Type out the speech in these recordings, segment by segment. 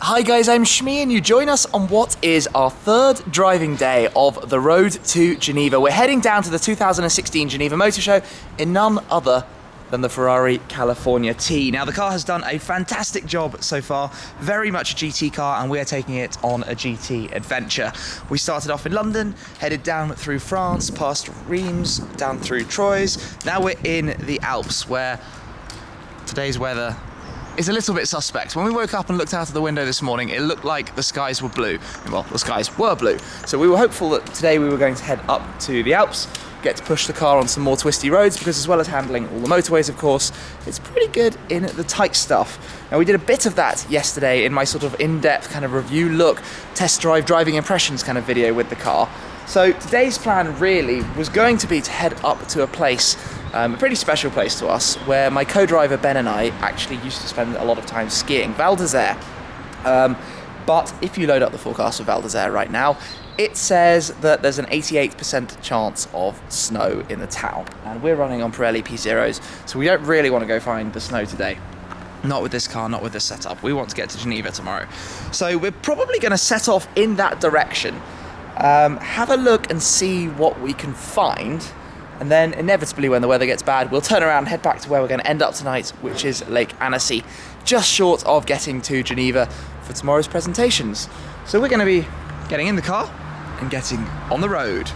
Hi guys, I'm Shmi and you join us on what is our third driving day of the road to Geneva. We're heading down to the 2016 Geneva Motorshow in none other than the Ferrari California T. Now the car has done a fantastic job so far, very much a GT car, and we are taking it on a GT adventure. We started off in London, headed down through France, past Reims, down through Troyes. Now we're in the Alps where today's weather is a little bit suspect. When we woke up and looked out of the window this morning, it looked like the skies were blue. Well, the skies were blue. So we were hopeful that today we were going to head up to the Alps, get to push the car on some more twisty roads, because as well as handling all the motorways, of course, it's pretty good in the tight stuff. Now we did a bit of that yesterday in my sort of in-depth kind of review look, test drive, driving impressions kind of video with the car. So today's plan really was going to be to head up to a place, a pretty special place to us, where my co-driver Ben and I actually used to spend a lot of time skiing, Val d'Isère. But if you load up the forecast for Val d'Isère right now, it says that there's an 88% chance of snow in the town. And we're running on Pirelli P0s, so we don't really want to go find the snow today. Not with this car, not with this setup. We want to get to Geneva tomorrow. So we're probably going to set off in that direction, have a look and see what we can find. And then inevitably when the weather gets bad, we'll turn around and head back to where we're going to end up tonight, which is Lake Annecy, just short of getting to Geneva for tomorrow's presentations. So we're going to be getting in the car and getting on the road.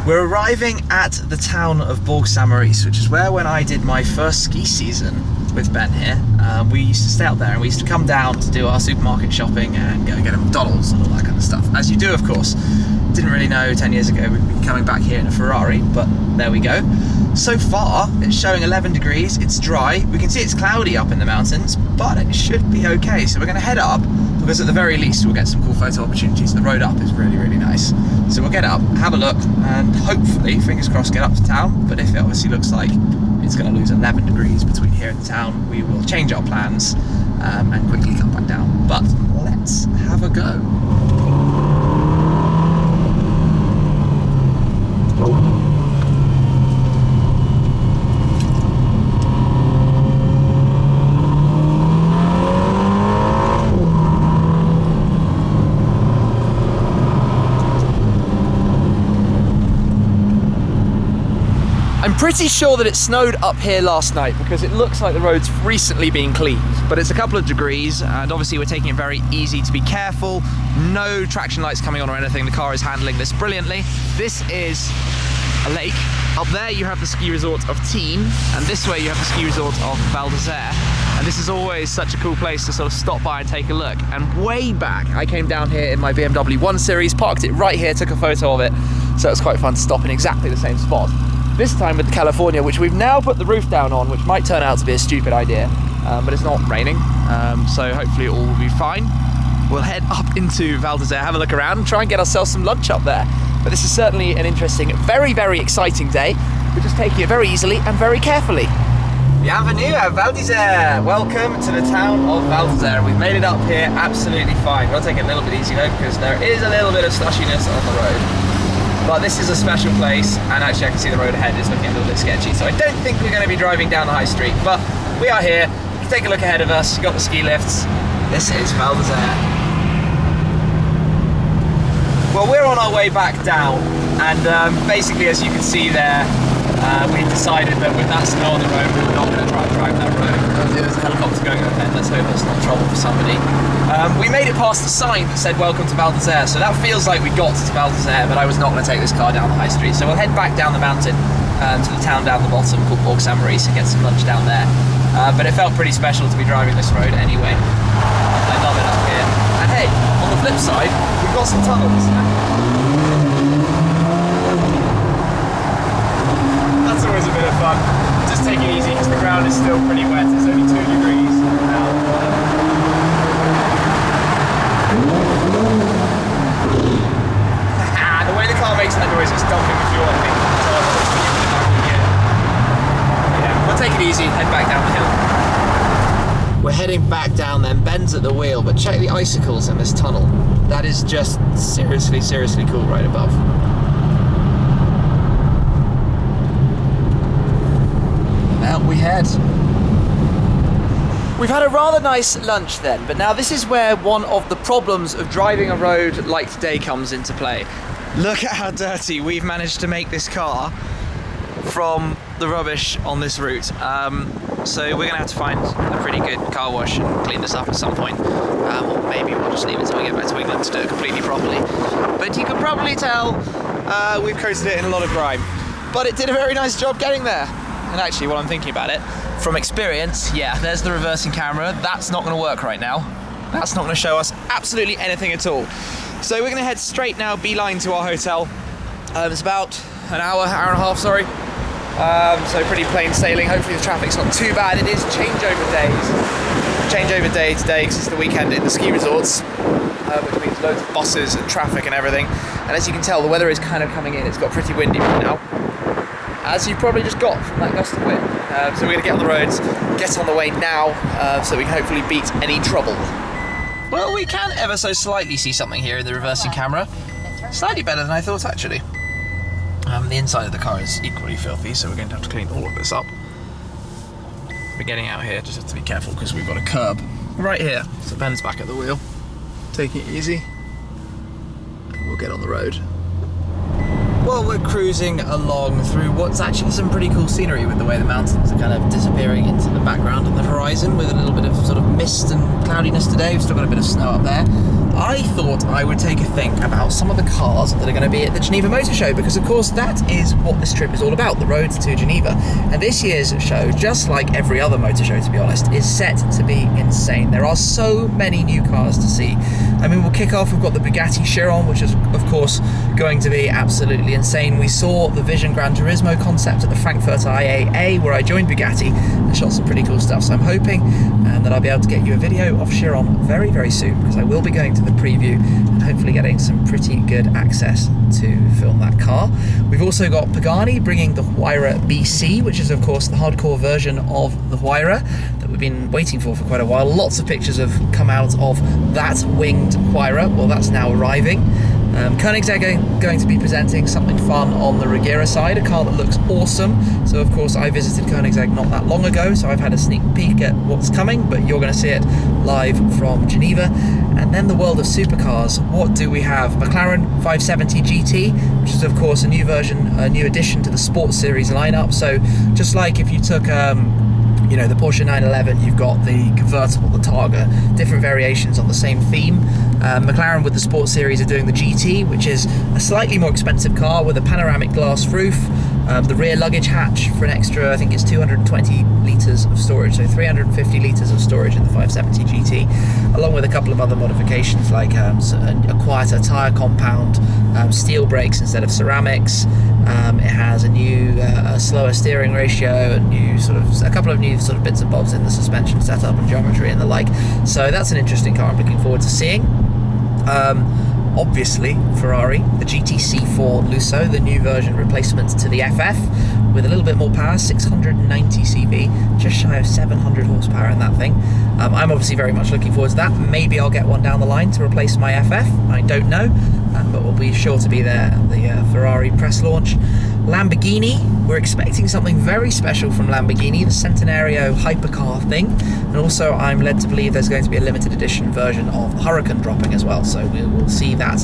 We're arriving at the town of Bourg-Saint-Maurice, which is where when I did my first ski season with Ben here, we used to stay out there and we used to come down to do our supermarket shopping and go get a McDonald's and all that kind of stuff. As you do, of course. Didn't really know 10 years ago we'd be coming back here in a Ferrari, but there we go. So far, it's showing 11 degrees, it's dry. We can see it's cloudy up in the mountains, but it should be okay. So we're gonna head up, because at the very least we'll get some cool photo opportunities. The road up is really, really nice. So we'll get up, have a look, and hopefully, fingers crossed, get up to town. But if it obviously looks like it's gonna lose 11 degrees between here and the town, we will change our plans and quickly come back down. But let's have a go. I'm pretty sure that it snowed up here last night because it looks like the road's recently been cleaned, but it's a couple of degrees and obviously we're taking it very easy to be careful. No traction lights coming on or anything. The car is handling this brilliantly. This is a lake. Up there you have the ski resort of Tignes, and this way you have the ski resort of Val d'Isère. And this is always such a cool place to sort of stop by and take a look. And way back, I came down here in my BMW 1 Series, parked it right here, took a photo of it. So it was quite fun to stop in exactly the same spot. This time with the California, which we've now put the roof down on, which might turn out to be a stupid idea, but it's not raining, so hopefully all will be fine. We'll head up into Val d'Isère, have a look around, and try and get ourselves some lunch up there. But this is certainly an interesting, very, very exciting day. We're just taking it very easily and very carefully. Bienvenue à Val d'Isère. Welcome to the town of Val d'Isère. We've made it up here absolutely fine. We'll take it a little bit easy though, because there is a little bit of slushiness on the road. But this is a special place, and actually I can see the road ahead is looking a little bit sketchy, so I don't think we're going to be driving down the high street, but we are here. You can take a look ahead of us. You've got the ski lifts. This is Val d'Isère. Well, we're on our way back down, and basically, as you can see there, we decided that with that snow on the road, we were not going to try and drive that road. There's a helicopter going overhead. Let's hope that's not trouble for somebody. We made it past the sign that said welcome to Val d'Isère, so that feels like we got to Val d'Isère, but I was not going to take this car down the high street. So we'll head back down the mountain to the town down the bottom called Bourg-Saint-Maurice and get some lunch down there. But it felt pretty special to be driving this road anyway. I love it up here. And hey, on the flip side, we've got some tunnels. That's always a bit of fun. Just take it easy because the ground is still pretty wet. It's only 2 degrees now. The way the car makes that noise, it's dumping the fuel, I think. So it easy, head back down the hill. We're heading back down then, bends at the wheel, but check the icicles in this tunnel. That is just seriously, seriously cool right above. Out we head. We've had a rather nice lunch then, but now this is where one of the problems of driving a road like today comes into play. Look at how dirty we've managed to make this car from the rubbish on this route. So we're gonna have to find a pretty good car wash and clean this up at some point. Or maybe we'll just leave it until we get back to England to do it completely properly. But you can probably tell we've coated it in a lot of grime. But it did a very nice job getting there. And actually, while I'm thinking about it, from experience, yeah, there's the reversing camera. That's not gonna work right now. That's not gonna show us absolutely anything at all. So we're gonna head straight now, beeline to our hotel. It's about an hour and a half, sorry. So pretty plain sailing. Hopefully the traffic's not too bad. It is changeover days. Changeover day today because it's the weekend in the ski resorts, which means loads of buses and traffic and everything. And as you can tell, the weather is kind of coming in. It's got pretty windy right now, as you probably just got from that gust of wind. So we're going to get on the roads, get on the way now, so we can hopefully beat any trouble. Well, we can ever so slightly see something here in the reversing camera. Slightly better than I thought, actually. The inside of the car is equally filthy, so we're going to have to clean all of this up. We're getting out here, just have to be careful because we've got a curb right here. So Ben's back at the wheel, taking it easy. We'll get on the road. Well, we're cruising along through what's actually some pretty cool scenery with the way the mountains are kind of disappearing into the background on the horizon with a little bit of sort of mist and cloudiness today. We've still got a bit of snow up there. I thought I would take a think about some of the cars that are going to be at the Geneva Motorshow, because of course that is what this trip is all about, the road to Geneva. And this year's show, just like every other motor show to be honest, is set to be insane. There are so many new cars to see. I mean, we'll kick off, we've got the Bugatti Chiron, which is of course going to be absolutely insane. We saw the Vision Gran Turismo concept at the Frankfurt IAA, where I joined Bugatti and shot some pretty cool stuff. So I'm hoping that I'll be able to get you a video of Chiron very, very soon, because I will be going to the preview and hopefully getting some pretty good access to film that car. We've also got Pagani bringing the Huayra BC, which is of course the hardcore version of the Huayra that we've been waiting for quite a while. Lots of pictures have come out of that winged Huayra. Well, that's now arriving. Koenigsegg are going to be presenting something fun on the Regera side, a car that looks awesome. So of course I visited Koenigsegg not that long ago, so I've had a sneak peek at what's coming, but you're going to see it live from Geneva. And then the world of supercars, what do we have? McLaren 570 GT, which is of course a new version, a new addition to the Sports Series lineup. So just like if you took you know, the Porsche 911, you've got the convertible, the Targa, different variations on the same theme. McLaren with the Sports Series are doing the GT, which is a slightly more expensive car with a panoramic glass roof, the rear luggage hatch for an extra, I think it's 220 litres of storage, so 350 litres of storage in the 570 GT, along with a couple of other modifications like a quieter tyre compound, steel brakes instead of ceramics. It has a new slower steering ratio, a couple of new sort of bits and bobs in the suspension setup and geometry and the like. So that's an interesting car I'm looking forward to seeing. Obviously, Ferrari, the GT4 Lusso, the new version replacement to the FF, with a little bit more power, 690 CV, just shy of 700 horsepower in that thing. I'm obviously very much looking forward to that. Maybe I'll get one down the line to replace my FF, I don't know, but we'll be sure to be there at the Ferrari press launch. Lamborghini, we're expecting something very special from Lamborghini, the Centenario hypercar thing, and also I'm led to believe there's going to be a limited edition version of the Huracan dropping as well, so we will see that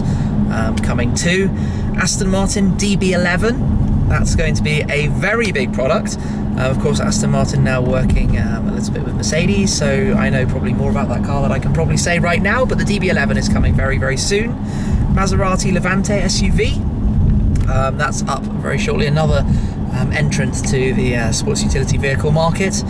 coming too. Aston Martin DB11, that's going to be a very big product. Of course, Aston Martin now working a little bit with Mercedes, so I know probably more about that car than I can probably say right now, but the DB11 is coming very, very soon. Maserati Levante SUV, that's up very shortly, another entrant to the sports utility vehicle market.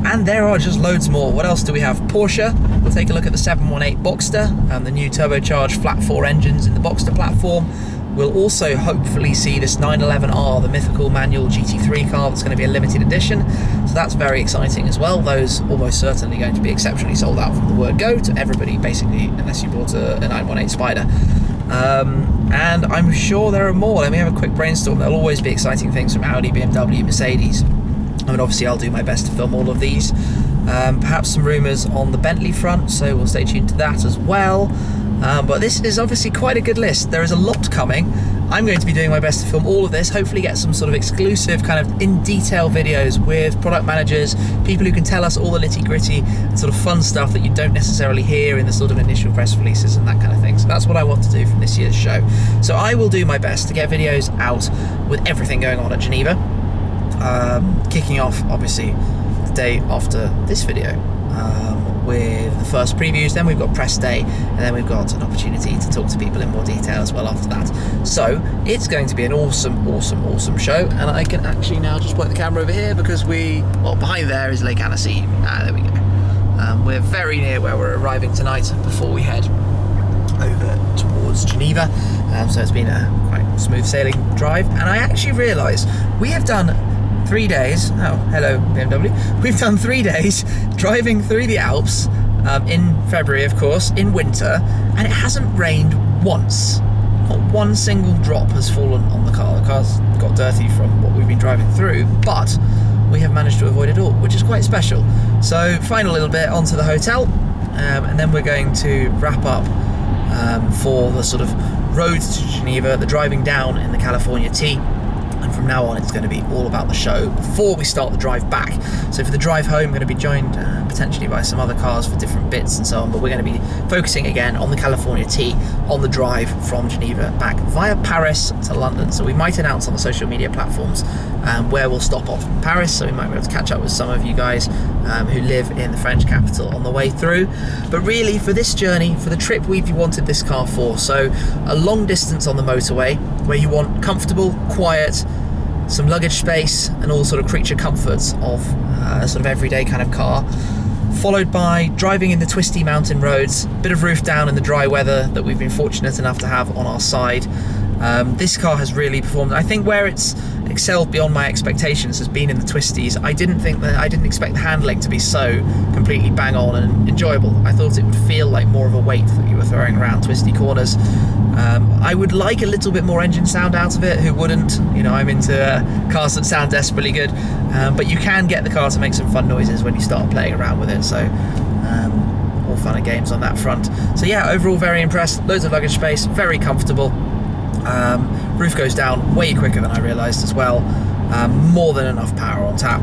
And there are just loads more. What else do we have? Porsche, we'll take a look at the 718 Boxster, the new turbocharged flat 4 engines in the Boxster platform. We'll also hopefully see this 911R, the mythical manual GT3 car that's going to be a limited edition. So that's very exciting as well. Those almost certainly going to be exceptionally sold out from the word go to everybody, basically, unless you bought a 918 Spider. And I'm sure there are more. Let me have a quick brainstorm. There'll always be exciting things from Audi, BMW, Mercedes. I mean, obviously I'll do my best to film all of these. Perhaps some rumours on the Bentley front, so we'll stay tuned to that as well. But this is obviously quite a good list. There is a lot coming. I'm going to be doing my best to film all of this, hopefully get some sort of exclusive kind of in-detail videos with product managers, people who can tell us all the nitty-gritty sort of fun stuff that you don't necessarily hear in the sort of initial press releases and that kind of thing. So that's what I want to do from this year's show. So I will do my best to get videos out with everything going on at Geneva, kicking off obviously the day after this video. With the first previews, then we've got press day, and then we've got an opportunity to talk to people in more detail as well after that. So it's going to be an awesome show, and I can actually now just point the camera over here because well, behind there is Lake Annecy. There we go. We're very near where we're arriving tonight before we head over towards Geneva. So it's been a quite smooth sailing drive, and I actually realised we have done 3 days, oh hello BMW, we've done 3 days driving through the Alps in February, of course, in winter, and it hasn't rained once. Not one single drop has fallen on the car. The car's got dirty from what we've been driving through, but we have managed to avoid it all, which is quite special. So final little bit onto the hotel, and then we're going to wrap up for the sort of road to Geneva, the driving down in the California T. And from now on, it's going to be all about the show before we start the drive back. So for the drive home, I'm going to be joined potentially by some other cars for different bits and so on, but we're going to be focusing again on the California T on the drive from Geneva back via Paris to London. So we might announce on the social media platforms where we'll stop off in Paris, so we might be able to catch up with some of you guys who live in the French capital on the way through. But really, for this journey, for the trip we've wanted this car for, so a long distance on the motorway where you want comfortable, quiet, some luggage space and all sort of creature comforts of a sort of everyday kind of car, followed by driving in the twisty mountain roads, bit of roof down in the dry weather that we've been fortunate enough to have on our side. This car has really performed. I think where it's excelled beyond my expectations has been in the twisties. I didn't expect the handling to be so completely bang on and enjoyable. I thought it would feel like more of a weight that you were throwing around twisty corners. I would like a little bit more engine sound out of it. Who wouldn't? You know, I'm into cars that sound desperately good, but you can get the car to make some fun noises when you start playing around with it. So all fun and games on that front. So yeah, overall very impressed. Loads of luggage space, very comfortable. Roof goes down way quicker than I realised as well. More than enough power on tap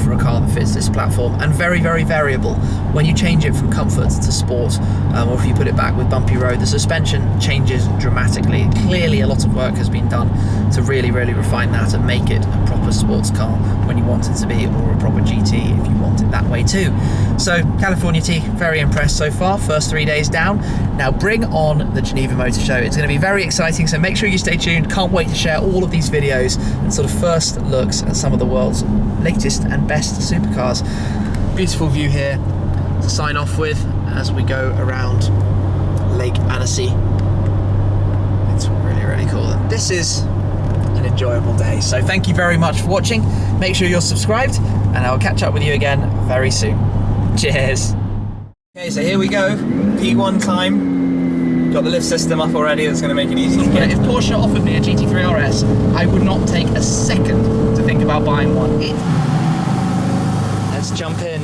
for a car that fits this platform, and very variable when you change it from comfort to sport, or if you put it back with bumpy road. The suspension changes dramatically. Clearly a lot of work has been done to really refine that and make it a proper sports car when you want it to be, or a proper GT if you want it that way too. So California T, very impressed so far. First 3 days down. Now bring on the Geneva Motorshow. It's going to be very exciting, so make sure you stay tuned. Can't wait to share all of these videos and sort of first looks at some of the world's latest and best supercars. Beautiful view here to sign off with as we go around Lake Annecy. It's really cool. And this is an enjoyable day. So thank you very much for watching. Make sure you're subscribed, and I'll catch up with you again very soon. Cheers. Okay, so here we go. P1 time. Got the lift system up already. That's going to make it easy to get. If Porsche offered me a GT3 RS, I would not take a second to think about buying one. Let's jump in.